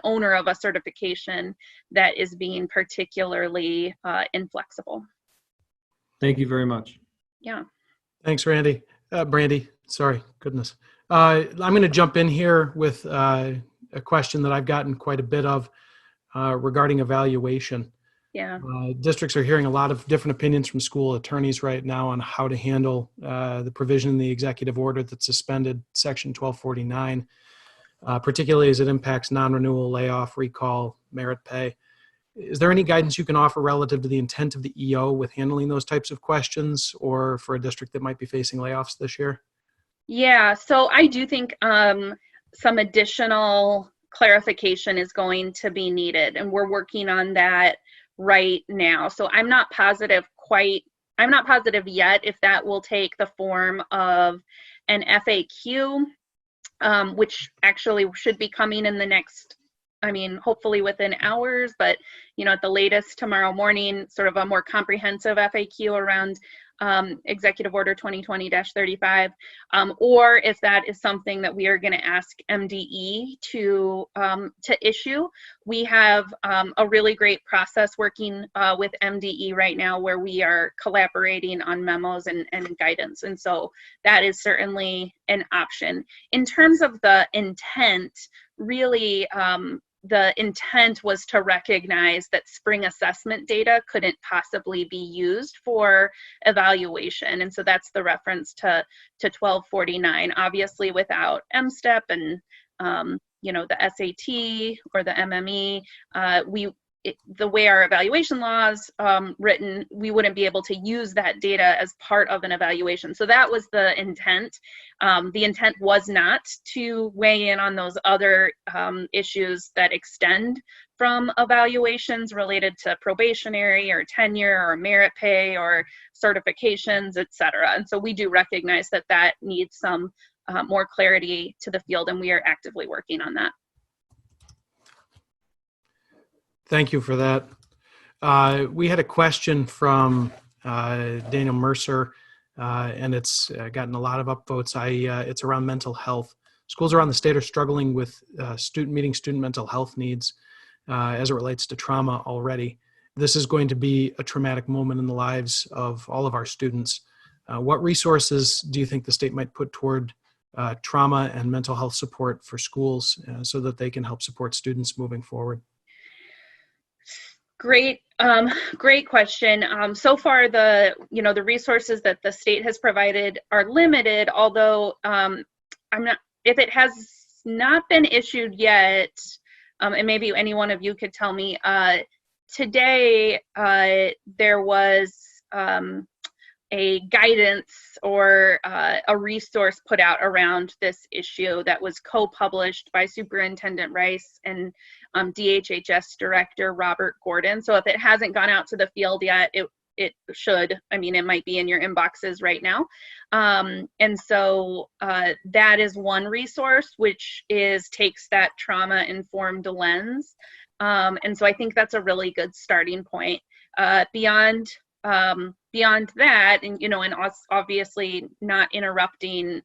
owner of a certification that is being particularly inflexible. Thank you very much. Yeah. Thanks, Randy. Brandy, sorry, goodness. I'm going to jump in here with a question that I've gotten quite a bit of regarding evaluation. Yeah. Districts are hearing a lot of different opinions from school attorneys right now on how to handle the provision in the executive order that suspended Section 1249, particularly as it impacts non-renewal, layoff, recall, merit pay. Is there any guidance you can offer relative to the intent of the EO with handling those types of questions, or for a district that might be facing layoffs this year? Yeah, so I do think some additional clarification is going to be needed, and we're working on that right now. So I'm not positive yet if that will take the form of an FAQ, which actually should be coming in the next, hopefully within hours, but at the latest tomorrow morning, sort of a more comprehensive FAQ around Executive Order 2020-35, or if that is something that we are going to ask MDE to issue. We have a really great process working with MDE right now where we are collaborating on memos and guidance, and so that is certainly an option. In terms of the intent, really, the intent was to recognize that spring assessment data couldn't possibly be used for evaluation. And so that's the reference to 1249. Obviously, without MSTEP and the SAT or the MME, the way our evaluation laws written, we wouldn't be able to use that data as part of an evaluation. So that was the intent. The intent was not to weigh in on those other issues that extend from evaluations related to probationary or tenure or merit pay or certifications, et cetera. And so we do recognize that that needs some more clarity to the field, and we are actively working on that. Thank you for that. We had a question from Daniel Mercer, and it's gotten a lot of upvotes. It's around mental health. Schools around the state are struggling with meeting student mental health needs as it relates to trauma already. This is going to be a traumatic moment in the lives of all of our students. What resources do you think the state might put toward trauma and mental health support for schools so that they can help support students moving forward? Great question. So far, the resources that the state has provided are limited. Although if it has not been issued yet, and maybe any one of you could tell me. Today, there was a guidance or a resource put out around this issue that was co-published by Superintendent Rice and DHHS Director Robert Gordon. So if it hasn't gone out to the field yet, it should. I mean, it might be in your inboxes right now. And so that is one resource, which takes that trauma-informed lens. And so I think that's a really good starting point. Beyond that, and obviously not interrupting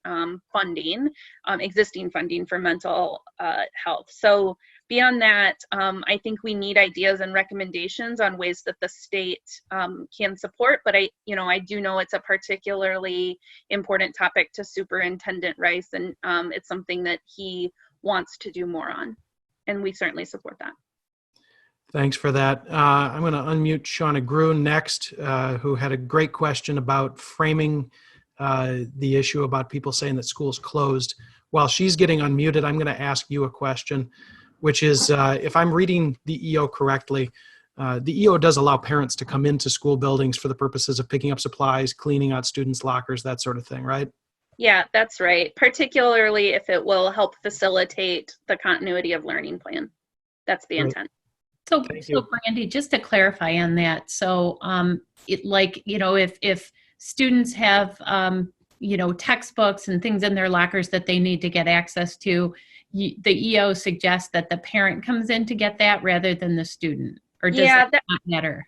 funding, existing funding for mental health. So beyond that, I think we need ideas and recommendations on ways that the state can support. But I do know it's a particularly important topic to Superintendent Rice, and it's something that he wants to do more on, and we certainly support that. Thanks for that. I'm going to unmute Shauna Grew next, who had a great question about framing the issue about people saying that school's closed. While she's getting unmuted, I'm going to ask you a question, which is, if I'm reading the EO correctly, the EO does allow parents to come into school buildings for the purposes of picking up supplies, cleaning out students' lockers, that sort of thing, right? Yeah, that's right. Particularly if it will help facilitate the continuity of learning plan. That's the intent. So Brandy, just to clarify on that, so if students have textbooks and things in their lockers that they need to get access to, the EO suggests that the parent comes in to get that rather than the student, or does that not matter?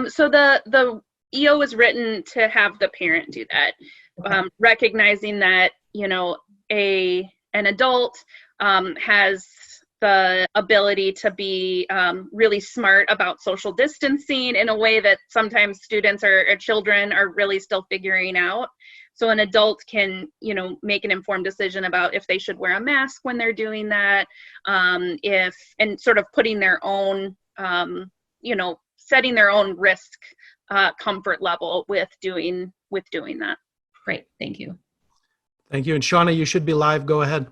So the EO is written to have the parent do that, recognizing that an adult has the ability to be really smart about social distancing in a way that sometimes students or children are really still figuring out. So an adult can, make an informed decision about if they should wear a mask when they're doing that, and sort of putting their own, setting their own risk comfort level with doing that. Great, thank you. Thank you. And Shauna, you should be live. Go ahead.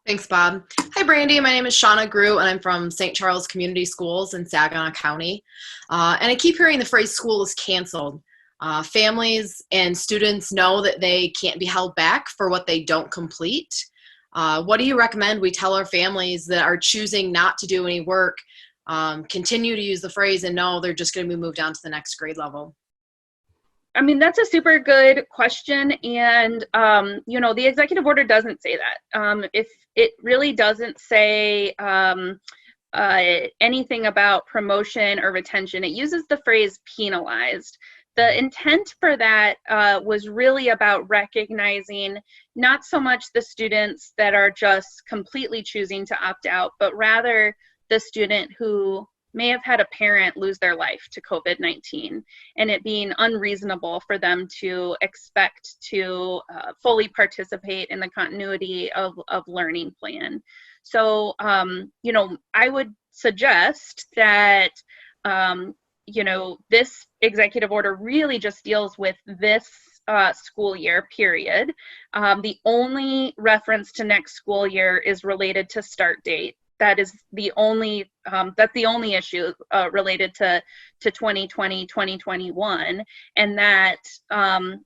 Thanks, Bob. Hi, Brandy. My name is Shauna Grew, and I'm from St. Charles Community Schools in Saginaw County. And I keep hearing the phrase school is canceled. Families and students know that they can't be held back for what they don't complete. What do you recommend we tell our families that are choosing not to do any work, continue to use the phrase and know they're just going to be moved on to the next grade level? I mean, that's a super good question. And, the executive order doesn't say that. If it really doesn't say anything about promotion or retention, it uses the phrase penalized. The intent for that was really about recognizing not so much the students that are just completely choosing to opt out, but rather the student who may have had a parent lose their life to COVID-19, and it being unreasonable for them to expect to fully participate in the continuity of learning plan. So, you know, I would suggest that you know, this executive order really just deals with this school year, period. The only reference to next school year is related to start date. That is the only, that's the only issue related to 2020, 2021. And that,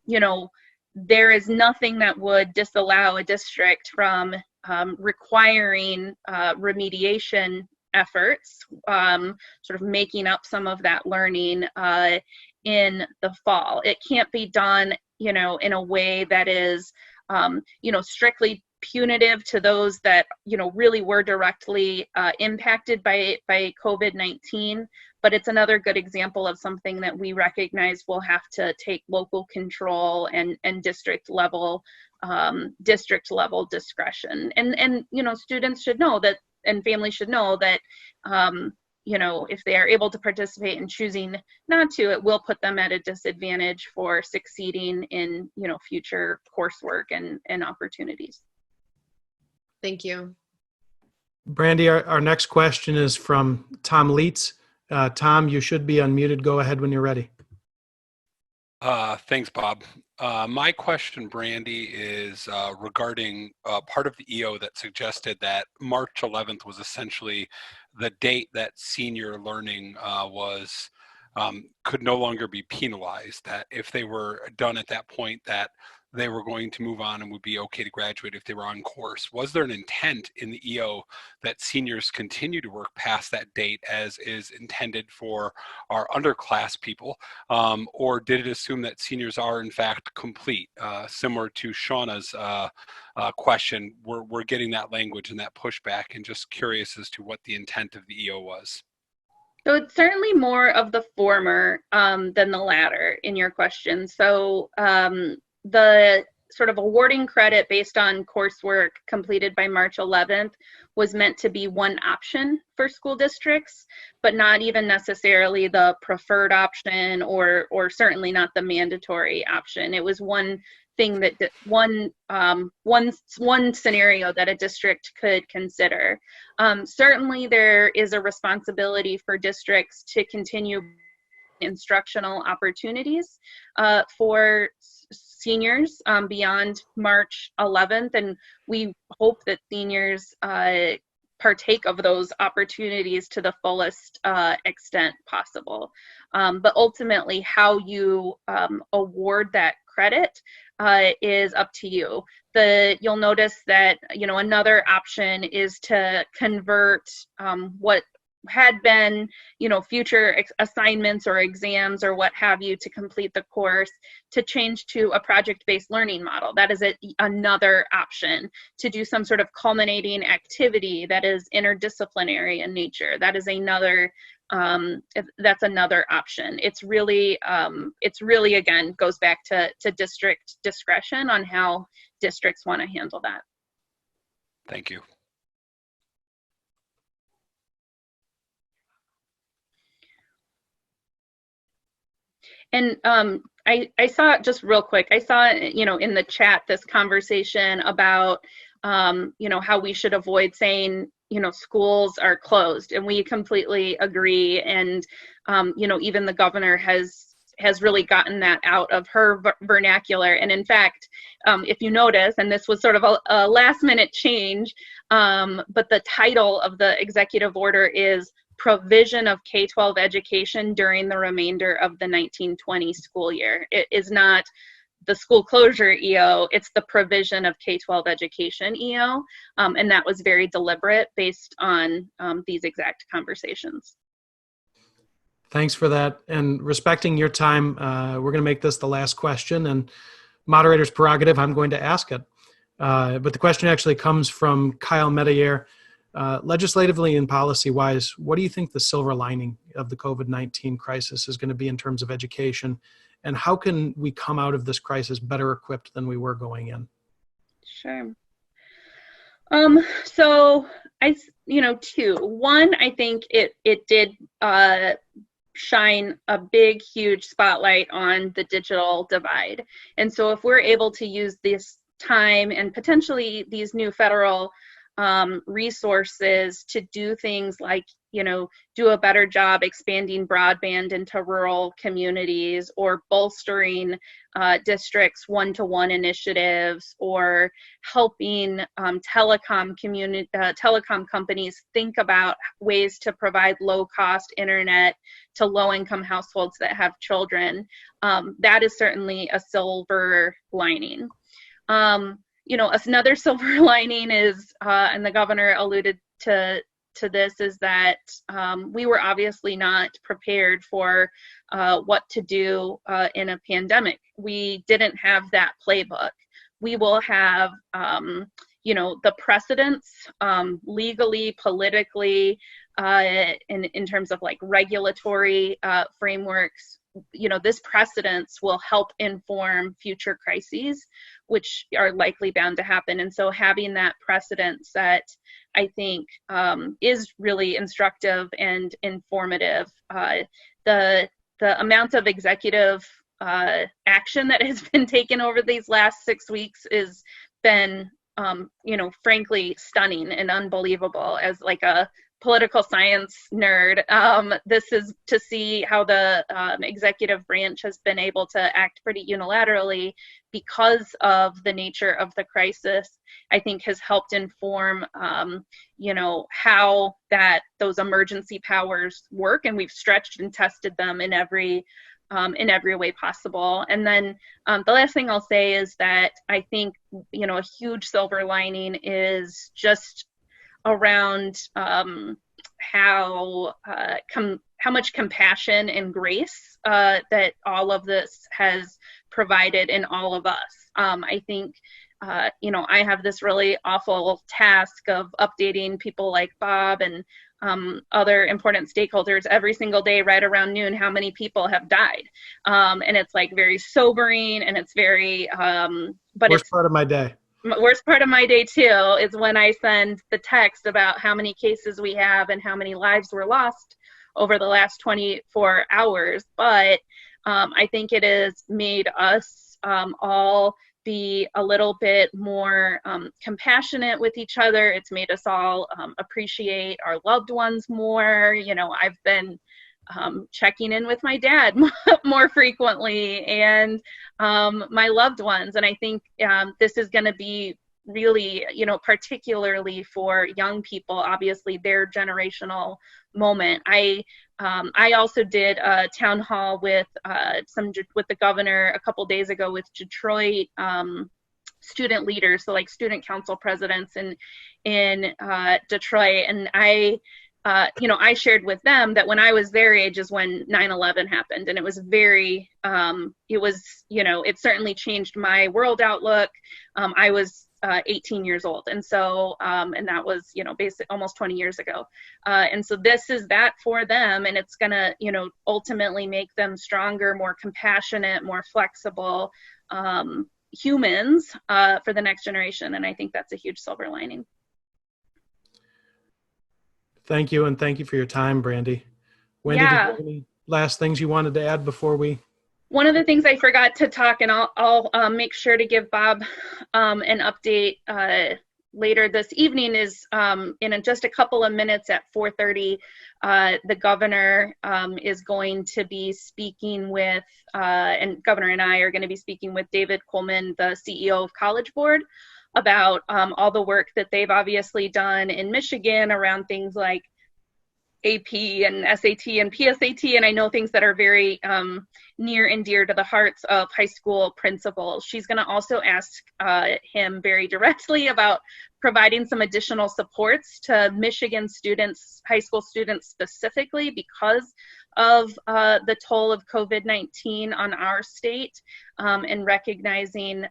you know, there is nothing that would disallow a district from requiring remediation efforts, sort of making up some of that learning in the fall. It can't be done, you know, in a way that is, you know, strictly punitive to those that, you know, really were directly impacted by COVID-19. But it's another good example of something that we recognize will have to take local control and district level discretion. And you know, students should know that, and families should know that, you know, if they are able to participate in choosing not to, it will put them at a disadvantage for succeeding in, you know, future coursework and opportunities. Thank you. Brandy, our next question is from Tom Leitz. Tom, you should be unmuted. Go ahead when you're ready. Thanks, Bob. My question, Brandy, is regarding part of the EO that suggested that March 11th was essentially the date that senior learning could no longer be penalized, that if they were done at that point, that they were going to move on and would be okay to graduate if they were on course. Was there an intent in the EO that seniors continue to work past that date as is intended for our underclass people? Or did it assume that seniors are in fact complete? Similar to Shauna's question, we're getting that language and that pushback, and just curious as to what the intent of the EO was. So it's certainly more of the former than the latter in your question. So the sort of awarding credit based on coursework completed by March 11th was meant to be one option for school districts, but not even necessarily the preferred option, or certainly not the mandatory option. It was one thing that one scenario that a district could consider. Certainly there is a responsibility for districts to continue instructional opportunities for seniors beyond March 11th, and we hope that seniors partake of those opportunities to the fullest extent possible. But ultimately, how you award that credit is up to you. You'll notice that, you know, another option is to convert what had been, you know, future assignments or exams or what have you to complete the course, to change to a project-based learning model. That is another option. To do some sort of culminating activity that is interdisciplinary in nature, that is another, that's another option. It's really again, goes back to district discretion on how districts want to handle that. Thank you. And I saw, just real quick, I saw, you know, in the chat this conversation about, you know, how we should avoid saying, you know, schools are closed, and we completely agree. And, you know, even the governor has really gotten that out of her vernacular. And in fact, if you notice, and this was sort of a last minute change, but the title of the executive order is Provision of K-12 Education During the Remainder of the 1920 School Year. It is not the school closure EO, it's the provision of K-12 education EO, and that was very deliberate based on these exact conversations. Thanks for that. And respecting your time, we're going to make this the last question, and moderator's prerogative, I'm going to ask it. But the question actually comes from Kyle Metayer. Legislatively and policy-wise, what do you think the silver lining of the COVID-19 crisis is going to be in terms of education and how can we come out of this crisis better equipped than we were going in? Sure. So two. One, I think it did shine a big, huge spotlight on the digital divide. And so if we're able to use this time and potentially these new federal resources to do things like, do a better job expanding broadband into rural communities, or bolstering districts one-to-one initiatives, or helping telecom companies think about ways to provide low-cost internet to low-income households that have children, that is certainly a silver lining. Another silver lining is, and the governor alluded to this, is that we were obviously not prepared for what to do in a pandemic. We didn't have that playbook. We will have, the precedents legally, politically, in terms of like regulatory frameworks. This precedence will help inform future crises, which are likely bound to happen. And so having that precedent set, I think, is really instructive and informative. The amount of executive action that has been taken over these last 6 weeks has been, frankly, stunning and unbelievable. As like a political science nerd, this is to see how the executive branch has been able to act pretty unilaterally because of the nature of the crisis, I think has helped inform, how those emergency powers work, and we've stretched and tested them in every way possible. And then the last thing I'll say is that I think, a huge silver lining is just around how much compassion and grace that all of this has provided in all of us. I think, I have this really awful task of updating people like Bob and other important stakeholders every single day right around noon how many people have died. And it's like very sobering, and it's very, Worst part of my day. Worst part of my day too is when I send the text about how many cases we have and how many lives were lost over the last 24 hours. But I think it has made us all be a little bit more compassionate with each other. It's made us all appreciate our loved ones more. I've been checking in with my dad more frequently, and my loved ones. And I think this is going to be really, particularly for young people, obviously their generational moment. I also did a town hall with the governor a couple days ago with Detroit student leaders, so like student council presidents in Detroit, and I shared with them that when I was their age is when 9/11 happened, and it was very, it certainly changed my world outlook. I was 18 years old, and so, and that was, basically almost 20 years ago. And so this is that for them, and it's gonna, ultimately make them stronger, more compassionate, more flexible humans for the next generation. And I think that's a huge silver lining. Thank you, and thank you for your time, Brandy. Wendy, did you have any last things you wanted to add before we? One of the things I forgot to talk, and I'll make sure to give Bob an update later this evening, is in just a couple of minutes at 4:30, the governor is going to be speaking with, and Governor and I are going to be speaking with David Coleman, the CEO of College Board, about all the work that they've obviously done in Michigan around things like AP and SAT and PSAT, and I know things that are very near and dear to the hearts of high school principals. She's going to also ask him very directly about providing some additional supports to Michigan students, high school students specifically, because of the toll of COVID-19 on our state, and recognizing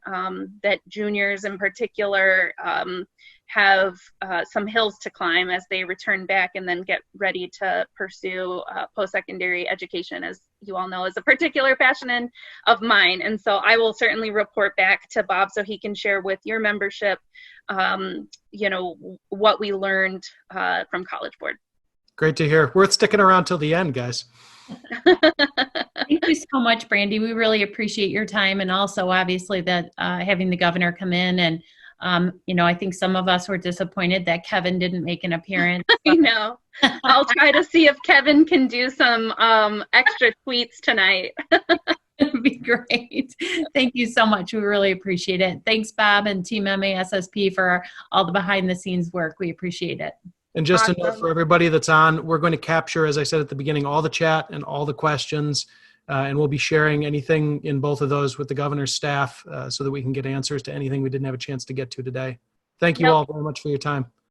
that juniors in particular have some hills to climb as they return back and then get ready to pursue post-secondary education, as you all know, is a particular passion of mine. And so I will certainly report back to Bob so he can share with your membership, what we learned from College Board. Great to hear. Worth sticking around till the end, guys. Thank you so much, Brandy. We really appreciate your time, and also obviously that having the governor come in. And I think some of us were disappointed that Kevin didn't make an appearance. I know. I'll try to see if Kevin can do some extra tweets tonight. It'd be great. Thank you so much. We really appreciate it. Thanks, Bob and Team MASSP, for all the behind-the-scenes work. We appreciate it. And just Awesome. a note for everybody that's on, we're going to capture, as I said at the beginning, all the chat and all the questions, and we'll be sharing anything in both of those with the governor's staff so that we can get answers to anything we didn't have a chance to get to today. Thank you Yep. all very much for your time.